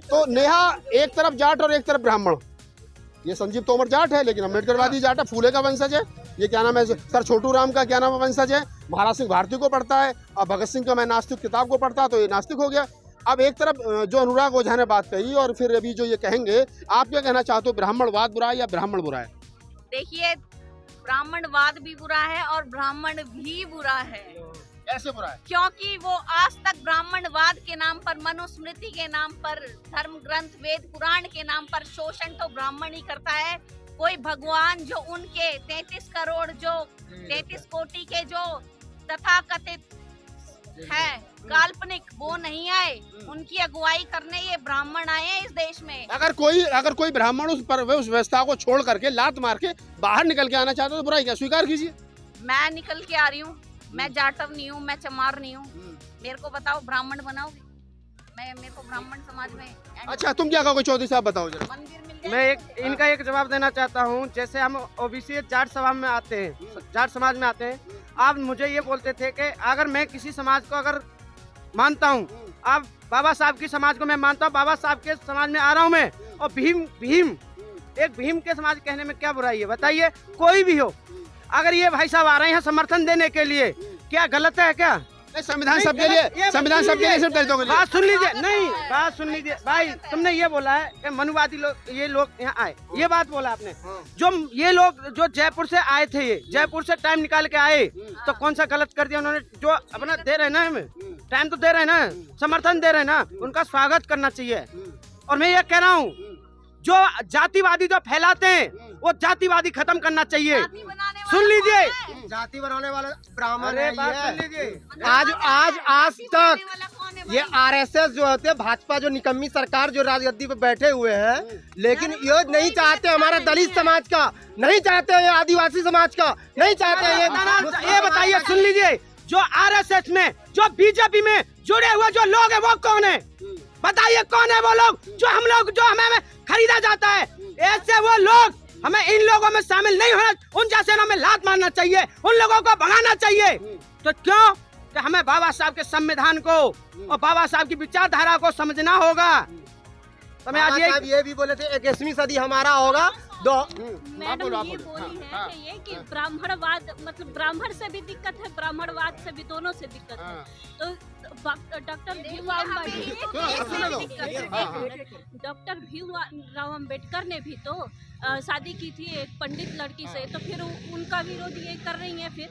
तो नेहा एक तरफ जाट और एक तरफ ब्राह्मण। ये संजीव तोमर जाट है लेकिन अम्बेडकरवादी जाट है, फूले का वंशज है। ये क्या नाम है, सर छोटू राम का क्या नाम है वंशज है। महाराज सिंह भारती को पढ़ता है और भगत सिंह का मैं नास्तिक किताब को पढ़ता तो ये नास्तिक हो गया। अब एक तरफ जो अनुराग ओझा ने बात कही और फिर अभी जो ये कहेंगे, आप क्या कहना चाहते हो, ब्राह्मणवाद बुरा है या ब्राह्मण बुरा है? देखिए, ब्राह्मणवाद भी बुरा है और ब्राह्मण भी बुरा है। कैसे बुरा है? क्योंकि वो आज तक ब्राह्मणवाद के नाम पर, मनुस्मृति के नाम पर, धर्म ग्रंथ वेद पुराण के नाम पर शोषण तो ब्राह्मण ही करता है। कोई भगवान जो उनके 33 करोड़ जो 33 कोटि के जो तथाकथित है काल्पनिक, वो नहीं आए। उनकी अगुवाई करने ये ब्राह्मण आए हैं इस देश में। अगर कोई ब्राह्मण उस व्यवस्था को छोड़ करके लात मार के बाहर निकल के आना चाहता है तो बुराई क्या, स्वीकार कीजिए। मैं निकल के आ रही हूँ, मैं जाटव नहीं हूँ, मैं चमार नहीं हूँ। मेरे को बताओ, ब्राह्मण बनाओगे? मेरे को ब्राह्मण समाज में। अच्छा, तुम क्या कहोगे चौधरी साहब, बताओ जरा। मंदिर मिल जाए। मैं इनका एक जवाब देना चाहता हूँ। जैसे हम ओबीसी जाट सभा में आते हैं, जाट समाज में आते हैं, आप मुझे ये बोलते थे कि अगर मैं किसी समाज को अगर मानता हूँ, आप बाबा साहब की समाज को मैं मानता हूँ, बाबा साहब के समाज में आ रहा हूँ मैं, और भीम के समाज कहने में क्या बुराई है बताइए? कोई भी हो, अगर ये भाई साहब आ रहे हैं समर्थन देने के लिए, क्या गलत है क्या? संविधान सबके लिए, संविधान सबके लिए, सिर्फ दलितों के लिए। बात सुन लीजिए, नहीं बात सुन लीजिए भाई, तुमने ये बोला है कि मनुवादी लोग, ये लोग यहाँ आए, ये बात बोला आपने। जो ये लोग जो जयपुर से आए थे, ये जयपुर से टाइम निकाल के आए, तो कौन सा गलत कर दिया उन्होंने? जो अपना दे रहे ना, हमें टाइम तो दे रहे ना, समर्थन दे रहे ना, उनका स्वागत करना चाहिए। और मैं ये कह रहा हूँ, जो जातिवादी जो फैलाते हैं, वो जातिवादी खत्म करना चाहिए। सुन लीजिए, जाति बनाने वाले ब्राह्मण है। सुन लीजिए, आज तक ये आरएसएस जो होते हैं, भाजपा जो निकम्मी सरकार जो राजगद्दी पे बैठे हुए हैं, लेकिन ये नहीं चाहते हमारे दलित समाज का, नहीं चाहते ये आदिवासी समाज का, नहीं चाहते ये बताइए, सुन लीजिए, जो आरएसएस में, जो बीजेपी में जुड़े हुए जो लोग हैं, वो कौन है? बताइए कौन है वो लोग जो हमें खरीदा जाता है? ऐसे वो लोग, हमें इन लोगों में शामिल नहीं होना, उन जैसे हमें लात मारना चाहिए, उन लोगों को भगाना चाहिए। तो क्यों कि हमें बाबा साहब के संविधान को और बाबा साहब की विचारधारा को समझना होगा। तो मैं आज ये भी बोले थे 21वीं सदी हमारा होगा। मैडम ये बोली है कि ये कि ब्राह्मणवाद मतलब ब्राह्मण से भी दिक्कत है, ब्राह्मणवाद से भी, दोनों से दिक्कत है। तो डॉक्टर भीमराव अम्बेडकर ने भी तो शादी की थी एक पंडित लड़की से, तो फिर उनका विरोध ये कर रही है फिर।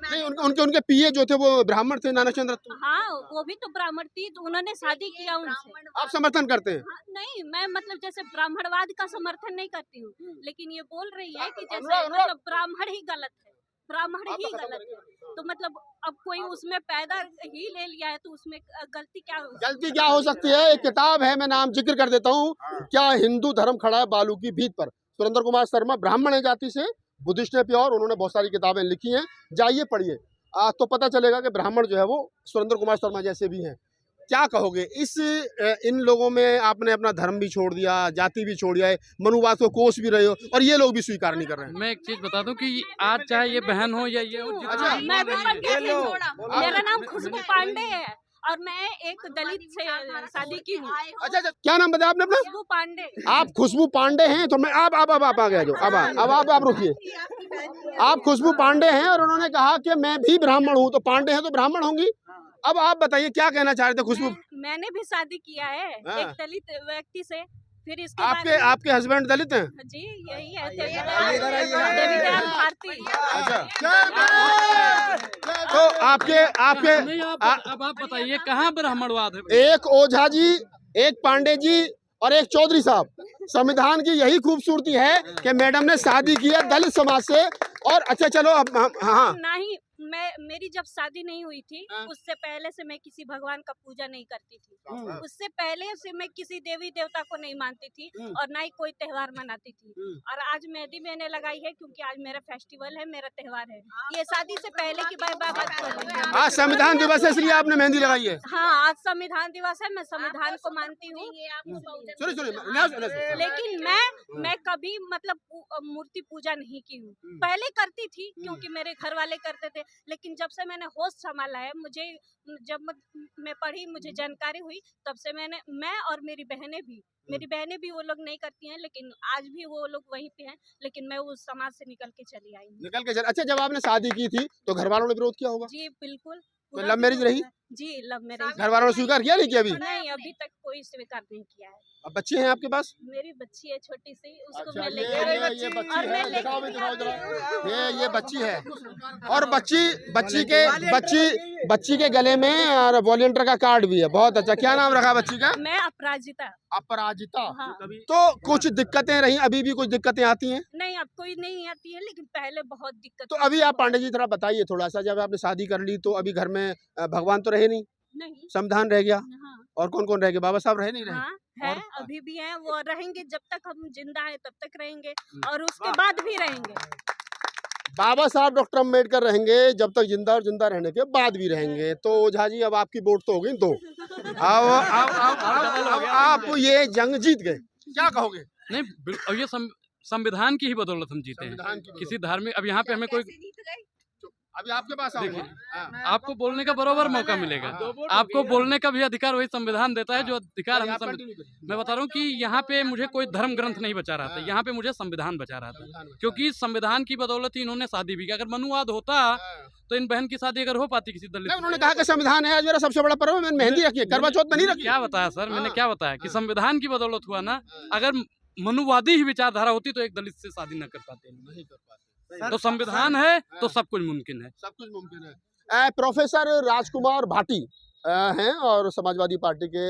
नहीं, उनके पीए जो थे वो ब्राह्मण थे, नानाचंद्र। हाँ, वो भी तो ब्राह्मण थी, तो उन्होंने शादी किया उनसे। आप समर्थन करते हैं? हाँ, नहीं, मैं मतलब जैसे ब्राह्मणवाद का समर्थन नहीं करती हूँ, लेकिन ये बोल रही है कि जैसे मतलब ब्राह्मण ही गलत है, ब्राह्मण ही गलत है। तो मतलब अब कोई उसमें पैदा ही ले लिया है, तो उसमें गलती क्या हो सकती है? एक किताब है, मैं नाम जिक्र कर देता हूँ, क्या हिंदू धर्म खड़ा है बालू की भीत पर। सुरेंद्र कुमार शर्मा ब्राह्मण है जाति से, बुद्धिस्ट है प्योर, उन्होंने बहुत सारी किताबें लिखी हैं, जाइए पढ़िए, तो पता चलेगा कि ब्राह्मण जो है वो सुरेंद्र कुमार शर्मा जैसे भी हैं। क्या कहोगे इन लोगों में? आपने अपना धर्म भी छोड़ दिया, जाति भी छोड़ दिया है, मनुवाद को कोस भी रहे हो, और ये लोग भी स्वीकार नहीं कर रहे हैं। मैं एक चीज बता दूं कि आज चाहे ये बहन हो या ये हो, अच्छा, मैं भी मेरा नाम खुशबू पांडे है और मैं एक दलित से शादी की हूँ। अच्छा, क्या नाम बताया आपने अपना? खुशबू पांडे। आप खुशबू पांडे हैं? तो मैं आप आ गया जो अब आप रुकिए। आप खुशबू पांडे हैं और उन्होंने कहा कि मैं भी ब्राह्मण हूँ, तो पांडे हैं तो ब्राह्मण होंगी। अब आप बताइए क्या कहना चाह रहे थे खुशबू? मैंने भी शादी किया है एक दलित व्यक्ति से। फिर इसके आपके हस्बैंड दलित हैं? जी, यही है देवीदयाल भारती। अच्छा, तो आपके अब आप बताइए कहाँ ब्राह्मणवाद है? एक ओझा जी, एक पांडे जी और एक चौधरी साहब। संविधान की यही खूबसूरती है कि मैडम ने शादी की है दलित समाज से। और अच्छा चलो अब हाँ, मेरी जब शादी नहीं हुई थी हाँ। उससे पहले से मैं किसी भगवान का पूजा नहीं करती थी। हम्म। उससे पहले से मैं किसी देवी देवता को नहीं मानती थी और ना ही कोई त्योहार मनाती थी। और आज मेहंदी मैंने लगाई है क्योंकि आज मेरा फेस्टिवल है, मेरा त्योहार है। ये शादी से पहले की बात कर रही हूँ। आज संविधान दिवस है इसलिए आपने मेहंदी लगाई है। हाँ, आज संविधान दिवस है, मैं संविधान को मानती हूँ। लेकिन मैं कभी मतलब मूर्ति पूजा नहीं की हूँ। पहले करती थी क्योंकि मेरे घर वाले करते थे, लेकिन जब से मैंने होश संभाला है, मुझे जब मैं पढ़ी, मुझे जानकारी हुई, तब से मैं और मेरी बहनें भी वो लोग नहीं करती हैं, लेकिन आज भी वो लोग वहीं पे हैं। लेकिन मैं उस समाज से निकल के चली आई हूँ। अच्छा, जब आपने शादी की थी तो घर वालों ने विरोध किया होगा? जी बिल्कुल। तो लव मैरिज रही? जी लव मैरिज। घर वालों ने स्वीकार किया नहीं किया अभी? नहीं, अभी तक कोई स्वीकार नहीं किया है। अब बच्चे हैं आपके पास? मेरी बच्ची है छोटी सी, उसको अच्छा, मैं ये लेके बच्ची और मैं है, लेके दिखाओ भी, दिखाओ जरा। आती हूँ। ये बच्ची है और बच्ची के गले में और वॉलंटियर का कार्ड भी है। बहुत अच्छा। क्या नाम रखा बच्ची का? मैं अपराजिता। अपराजिता। हाँ। तो कुछ दिक्कतें रही, अभी भी कुछ दिक्कतें आती हैं? नहीं, अब कोई नहीं आती है, लेकिन पहले बहुत दिक्कत तो अभी आप पांडे जी थोड़ा बताइए थोड़ा सा, जब आपने शादी कर ली तो अभी घर में भगवान तो रहे नहीं, नहीं। संविधान रह गया, हाँ, और कौन कौन रह गए? बाबा साहब रहे नहीं रहे? हाँ है, और- अभी भी है, वो रहेंगे जब तक हम जिंदा है तब तक रहेंगे और उसके बाद भी रहेंगे। बाबा साहब डॉक्टर अम्बेडकर रहेंगे जब तक जिंदा, और जिंदा रहने के बाद भी रहेंगे। तो ओझा जी अब आपकी वोट तो हो गई दो। अब आप ये जंग जीत गए, क्या कहोगे? नहीं, अब ये संविधान की ही बदौलत हम जीते हैं। संविधान की किसी धार्मिक, अब यहाँ पे हमें कोई, अभी आपके पास आओ। देखिए, हाँ। आपको बोलने का बराबर मौका मिलेगा। आपको बोलने का भी अधिकार वही संविधान देता है, जो अधिकार हमें मैं बता रहा हूँ कि यहाँ पे मुझे कोई धर्म ग्रंथ नहीं बचा रहा था, यहाँ पे मुझे संविधान बचा रहा था, क्योंकि संविधान की बदौलत ही इन्होंने शादी भी की। अगर मनुवाद होता तो इन बहन की शादी अगर हो पाती किसी दलित, उन्होंने कहा कि संविधान है आज मेरा सबसे बड़ा पर्व है, मैंने मेहंदी रखी है, करवा चौथ में नहीं रखी। क्या बताया सर, मैंने क्या बताया कि संविधान की बदौलत हुआ ना। अगर मनुवादी ही विचारधारा होती तो एक दलित से शादी न कर पाते। नहीं कर पाते। तो संविधान है तो सब कुछ मुमकिन है। सब कुछ मुमकिन है। प्रोफेसर राजकुमार भाटी हैं और समाजवादी पार्टी के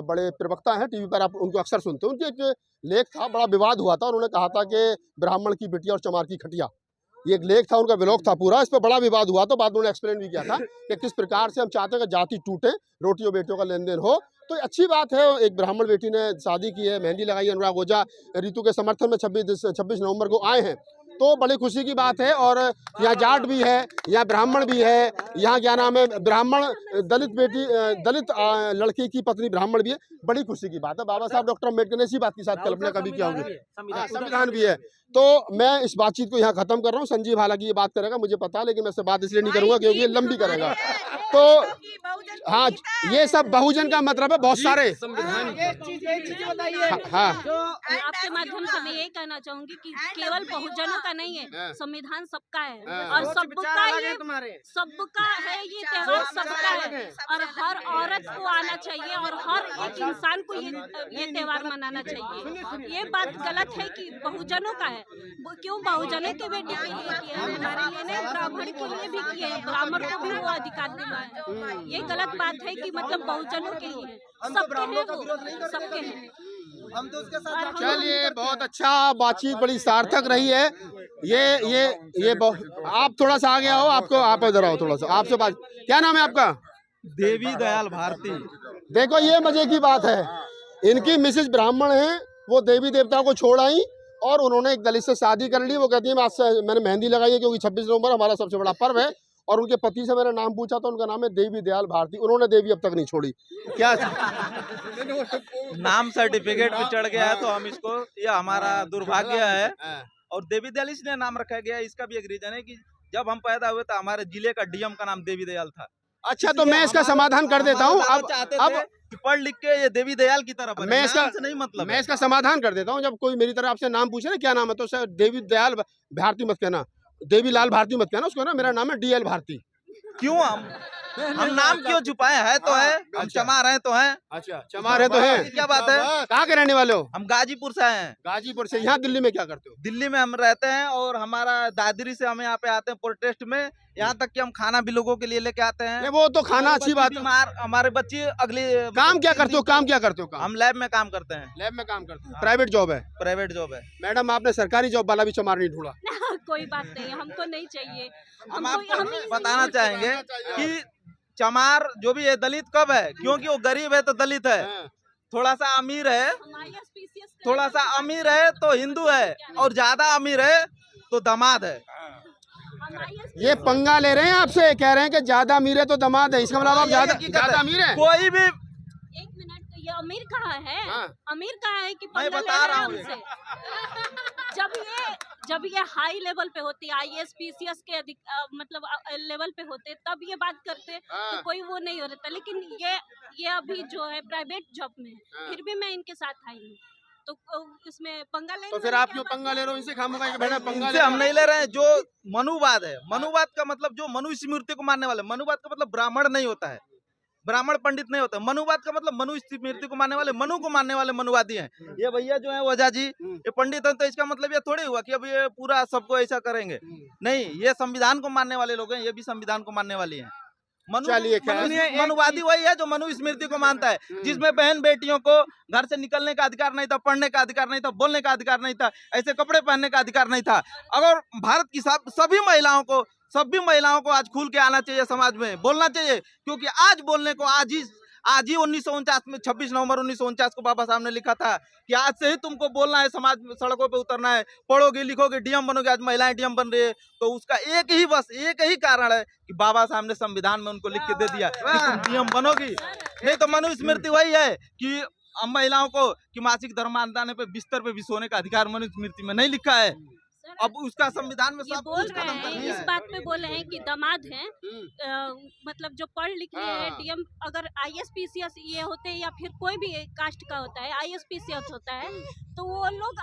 बड़े प्रवक्ता हैं। टीवी पर आप उनको अक्सर सुनते हैं। उनके एक लेख था, बड़ा विवाद हुआ था। उन्होंने कहा था कि ब्राह्मण की बिटिया और चमार की खटिया, ये एक लेख था, उनका व्लॉग था पूरा। इस पर बड़ा विवाद हुआ तो बाद में उन्होंने एक्सप्लेन भी किया था कि किस प्रकार से हम चाहते हैं कि जाति टूटे, रोटियों बेटियों का लेन देन हो। तो अच्छी बात है, एक ब्राह्मण बेटी ने शादी की है, मेहंदी लगाई है। अनुराग ओझा ऋतु के समर्थन में 26 नवंबर को आए हैं, तो बड़ी खुशी की बात है। और यहाँ जाट भी है, यहाँ ब्राह्मण भी है, यहाँ क्या नाम है, ब्राह्मण दलित लड़की की पत्नी ब्राह्मण भी है। बड़ी खुशी की बात है। बाबा साहब डॉक्टर अम्बेडकर ने इसी बात की साथ कल्पना कभी किया होगी। संविधान भी है। तो मैं इस बातचीत को यहाँ खत्म कर रहा हूँ। संजीव हालांकि ये बात करेगा, मुझे पता है, लेकिन मैं इससे बात इसलिए नहीं करूंगा क्योंकि ये लंबी करेगा। तो हाँ, ये सब बहुजन का मतलब है बहुत सारे। हाँ, आपके माध्यम से मैं यही कहना चाहूंगी कि केवल बहुजनों का नहीं है, संविधान सबका है और सबका है ये त्योहार सबका है। और हर औरत को आना चाहिए और हर एक इंसान को ये त्योहार मनाना चाहिए। ये बात गलत है कि बहुजनों का है। क्यों बहुजनों की बेटी के लिए किया है, हमारे लिए नहीं, ब्राह्मण के लिए भी किए हैं, ब्राह्मण को भी वो अधिकार दिला है। ये गलत बात है कि मतलब बहुजनों के लिए सबके हैं, सबके हैं। हम तो उसके साथ। चलिए, बहुत अच्छा बातचीत, बड़ी सार्थक रही है। ये आप थोड़ा सा आगे आओ, आप इधर आओ थोड़ा सा, आपसे बात। क्या नाम है आपका? देवी दयाल भारती। देखो, ये मजे की बात है, इनकी मिसेज ब्राह्मण है, वो देवी देवता को छोड़ आई और उन्होंने एक दलित से शादी कर ली। वो कहती है मैंने मेहंदी लगाई है क्योंकि 26 नवंबर हमारा सबसे बड़ा पर्व है। और उनके पति से मैंने नाम पूछा तो उनका नाम है देवी दयाल भारती। उन्होंने देवी अब तक नहीं छोड़ी। क्या नाम सर्टिफिकेट पे चढ़ गया है तो हम इसको, ये हमारा दुर्भाग्य है। और देवी दयाल इसलिए नाम रखा गया है, इसका भी एक रीजन है कि जब हम पैदा हुए तो हमारे जिले का डीएम का नाम देवी दयाल था। अच्छा, तो मैं इसका समाधान कर देता हूँ। अब पढ़ लिख के ये देवी दयाल की तरफ मैं इसका नहीं मतलब मैं इसका समाधान कर देता हूँ। जब कोई मेरी तरफ आपसे नाम पूछे ना क्या नाम है, तो सर देवी दयाल भारती मत कहना, देवी लाल भारती मत कहना, उसको ना मेरा नाम है DL भारती। क्यों हम हम नाम क्यों छुपाए, है तो है, हम अच्छा। चमार हैं तो हैं। अच्छा चमार है तो है। क्या बात है? कहाँ के रहने वाले हो? हम गाजीपुर से हैं। गाजीपुर से। यहाँ दिल्ली में क्या करते हो? दिल्ली में हम रहते हैं और हमारा दादरी से हम यहाँ पे आते हैं प्रोटेस्ट में। यहाँ तक कि हम खाना भी लोगों के लिए लेके आते हैं। नहीं, वो तो खाना अच्छी बात है। बीमार हमारे बच्चे अगले काम क्या करते हो? काम क्या करते हो? काम हम लैब में काम करते हैं। लैब में काम करते हो। प्राइवेट जॉब है? प्राइवेट जॉब है। मैडम आपने सरकारी जॉब वाला भी चमार नहीं ढूंढा? कोई बात नहीं, हमको नहीं चाहिए। हम हमको आपको बताना चाहेंगे कि चमार जो भी है दलित कब है, क्योंकि वो गरीब है तो दलित है, थोड़ा सा अमीर है, थोड़ा सा अमीर है तो हिंदू है, और ज्यादा अमीर है तो दामाद है। ये पंगा ले रहे हैं आपसे, कह रहे हैं कि ज्यादा अमीर है तो दामाद है। इसका मतलब आप ज्यादा अमीर है? कोई भी एक मिनट, तो ये अमीर कहाँ है? हाँ। अमीर कहाँ है कि मैं पंगा बता ले रहा रहे हूँ। हैं हमसे? जब ये हाई लेवल पे होती है, IAS PCS के मतलब लेवल पे होते, तब ये बात करते तो कोई वो नहीं हो रहता। लेकिन ये अभी जो है प्राइवेट जॉब में है, फिर भी मैं इनके साथ आई हूँ, तो इसमें पंगा ले। तो फिर आप क्यों पंगा ले रहे हो इनसे? खामोखा के बैठे पंगा इनसे हम नहीं ले रहे हैं। जो मनुवाद है, मनुवाद का मतलब जो मनु स्मृति को मानने वाले, मनुवाद का मतलब ब्राह्मण नहीं होता है, ब्राह्मण पंडित नहीं होता। मनुवाद का मतलब मनु स्मृति को मानने वाले, मनु को मानने वाले मनुवादी हैं। ये भैया जो है वजह जी, ये पंडित हैं, तो इसका मतलब ये थोड़ी हुआ कि अब ये पूरा सबको ऐसा करेंगे। नहीं, ये संविधान को मानने वाले लोग हैं, ये भी संविधान को मानने वाले हैं। चलिए, मनुवादी वही है जो मनु स्मृति को मानता है, जिसमें बहन बेटियों को घर से निकलने का अधिकार नहीं था, पढ़ने का अधिकार नहीं था, बोलने का अधिकार नहीं था, ऐसे कपड़े पहनने का अधिकार नहीं था। अगर भारत की सभी महिलाओं को आज खुल के आना चाहिए, समाज में बोलना चाहिए, क्योंकि आज बोलने को आज ही 1949 में 26 नवंबर 1949 को बाबा साहब ने लिखा था कि आज से ही तुमको बोलना है, समाज में सड़कों पे उतरना है, पढ़ोगे लिखोगे डीएम बनोगे। आज महिलाएं डीएम बन रही है, तो उसका एक ही कारण है कि बाबा साहब ने संविधान में उनको लिख के दे दिया कि तुम डीएम बनोगी। नहीं तो मनुस्मृति वही है कि हम महिलाओं को कि मासिक धर्म आने पे बिस्तर पे भी सोने का अधिकार मनुस्मृति में नहीं लिखा है। अब उसका संविधान में ये सब बोल कुछ रहे खत्म कर हैं, दिया इस है। बात पे बोल रहे हैं कि दामाद हैं, मतलब जो पढ़ लिख लिए हैं, डीएम अगर IAS PCS ये होते या फिर कोई भी कास्ट का होता है, IAS PCS होता है, तो वो लोग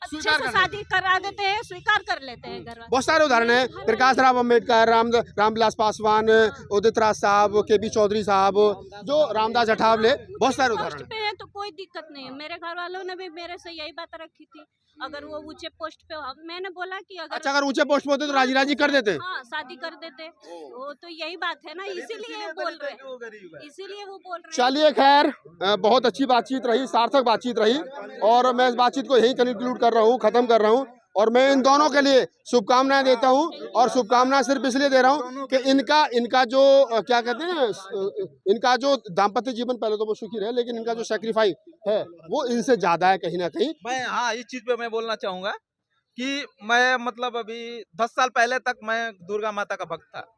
अच्छे से शादी करा देते हैं, स्वीकार कर लेते हैं घर वाले। बहुत सारे उदाहरण हैं। प्रकाश राव अम्बेडकर, रामविलास पासवान, उदित राज साहब, KB चौधरी साहब, जो रामदास अठावले, बहुत सारे उदाहरण पोस्ट हैं। पे है तो कोई दिक्कत नहीं है। मेरे घर वालों ने भी मेरे से यही बात रखी थी, अगर वो ऊंचे पोस्ट पे हो, मैंने बोला कि अच्छा, अगर ऊंचे पोस्ट पे होते तो राजी कर देते? हाँ, शादी कर देते। वो तो यही बात है ना, इसीलिए वो बोल रहे हैं, इसीलिए वो बोल रहे हैं। चलिए, खैर बहुत अच्छी बातचीत रही, सार्थक बातचीत रही, और मैं इस बातचीत को यहीं कंक्लूड कर रहा हूँ, खत्म कर रहा हूँ। और मैं इन दोनों के लिए शुभकामनाएं देता हूँ, और शुभकामनाएं सिर्फ इसलिए दे रहा हूँ कि इनका जो क्या कहते हैं, इनका जो दाम्पत्य जीवन पहले तो वो सुखी रहे, लेकिन इनका जो सेक्रीफाइस है वो इनसे ज्यादा है कहीं ना कहीं। मैं हाँ, इस चीज पे मैं बोलना चाहूंगा कि मैं मतलब अभी 10 साल पहले तक मैं दुर्गा माता का भक्त था।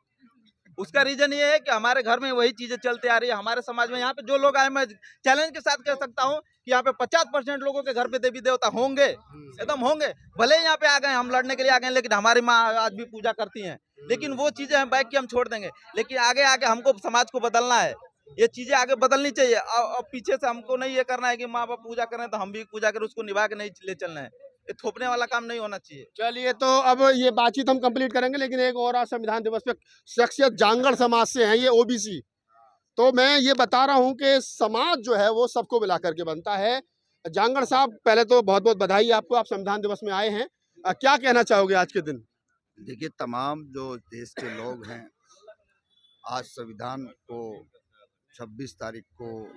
उसका रीजन ये है कि हमारे घर में वही चीजें चलती आ रही है। हमारे समाज में यहाँ पे जो लोग आए, मैं चैलेंज के साथ कह सकता हूँ कि यहाँ पे 50% लोगों के घर पे देवी देवता होंगे, एकदम होंगे। भले ही यहाँ पे आ गए, हम लड़ने के लिए आ गए, लेकिन हमारी माँ आज भी पूजा करती हैं। लेकिन वो चीजें हम बैठ के हम छोड़ देंगे, लेकिन आगे आगे हमको समाज को बदलना है, ये चीजें आगे बदलनी चाहिए। और पीछे से हमको नहीं ये करना है कि माँ बाप पूजा करें तो हम भी पूजा करें, उसको निभा के नहीं ले चलना है। ये थोपने वाला काम नहीं होना चाहिए। चलिए, तो अब ये बातचीत हम कंप्लीट करेंगे, लेकिन एक और आज संविधान दिवस पे शख्सियत जांगड़ समाज से है, ये OBC। तो मैं ये बता रहा हूँ कि समाज जो है वो सबको मिला करके बनता है। जांगड़ साहब, पहले तो बहुत बहुत बधाई आपको, आप संविधान दिवस में आए हैं, क्या कहना चाहोगे आज के दिन? देखिए, तमाम जो देश के लोग हैं, आज संविधान को 26 तारीख को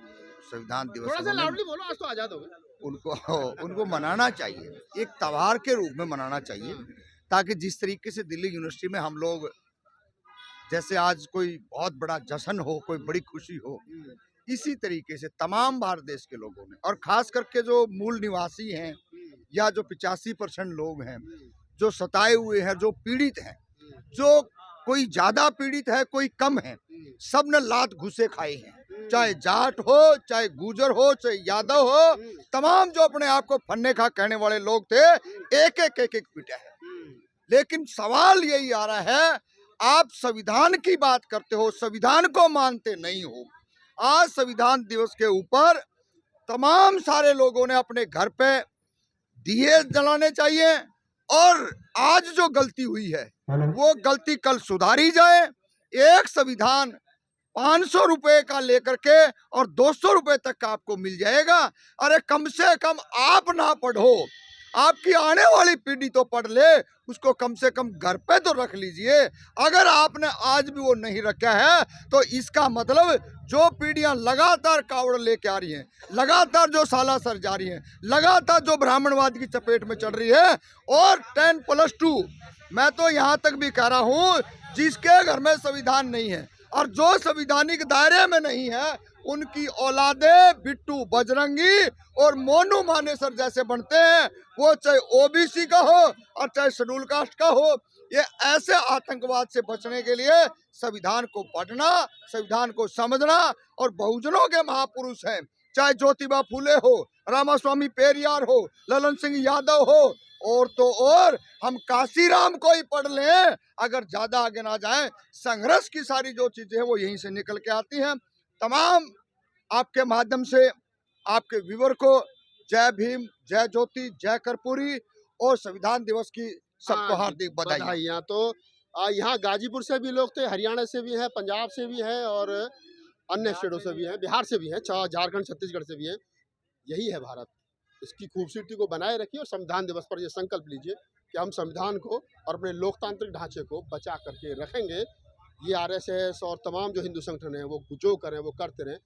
संविधान दिवस थोड़ा सा लाउडली बोलो, आज तो आजाद हो गए। उनको मनाना चाहिए, एक त्योहार के रूप में मनाना चाहिए, ताकि जिस तरीके से दिल्ली यूनिवर्सिटी में हम लोग जैसे आज कोई बहुत बड़ा जश्न हो, कोई बड़ी खुशी हो, इसी तरीके से तमाम भारत देश के लोगों ने, और खास करके जो मूल निवासी हैं या जो 85% लोग हैं, जो सताए हुए हैं, जो पीड़ित हैं, जो कोई ज्यादा पीड़ित है, कोई कम है, सब ने लात घुसे खाए हैं। चाहे जाट हो, चाहे गुजर हो, चाहे यादव हो, तमाम जो अपने आप को फन्ने खा कहने वाले लोग थे, एक एक पीटा है। लेकिन सवाल यही आ रहा है, आप संविधान की बात करते हो, संविधान को मानते नहीं हो। आज संविधान दिवस के ऊपर तमाम सारे लोगों ने अपने घर पे दिए जलाने चाहिए, और आज जो गलती हुई है वो गलती कल सुधारी जाए। एक संविधान 500 रुपए का लेकर के और 200 रुपए तक का आपको मिल जाएगा। अरे कम से कम आप ना पढ़ो, आपकी आने वाली पीढ़ी तो पढ़ ले, उसको कम से कम घर पे तो रख लीजिए। अगर आपने आज भी वो नहीं रखा है तो इसका मतलब जो पीढ़ियां लगातार कावड़ लेके आ रही हैं, लगातार जो सालासर जा रही हैं, लगातार जो ब्राह्मणवाद की चपेट में चढ़ रही है, और 10+2 मैं तो यहाँ तक भी कह रहा हूँ, जिसके घर में संविधान नहीं है और जो संविधानिक दायरे में नहीं है, उनकी औलादे बिट्टू बजरंगी और मोनू मानेसर जैसे बनते हैं, वो चाहे ओबीसी का हो और चाहे शेड्यूल कास्ट का हो। ये ऐसे आतंकवाद से बचने के लिए संविधान को पढ़ना, संविधान को समझना, और बहुजनों के महापुरुष हैं, चाहे ज्योतिबा फुले हो, रामास्वामी पेरियार हो, ललन सिंह यादव हो, और तो और हम काशीराम को ही पढ़ लें, अगर ज्यादा आगे ना जाएं। संघर्ष की सारी जो चीजें हैं वो यहीं से निकल के आती हैं। तमाम आपके माध्यम से आपके व्यूअर को जय भीम, जय ज्योति, जय कर्पूरी और संविधान दिवस की सबको हार्दिक बधाई। यहाँ तो यहाँ गाजीपुर से भी लोग थे, हरियाणा से भी है, पंजाब से भी है, और अन्य स्टेटों से भी है, बिहार से भी है, झारखंड छत्तीसगढ़ से भी है। यही है भारत, इसकी खूबसूरती को बनाए रखिए और संविधान दिवस पर ये संकल्प लीजिए कि हम संविधान को और अपने लोकतांत्रिक ढांचे को बचा करके रखेंगे। ये आरएसएस और तमाम जो हिंदू संगठन हैं वो जो करें वो करते रहें,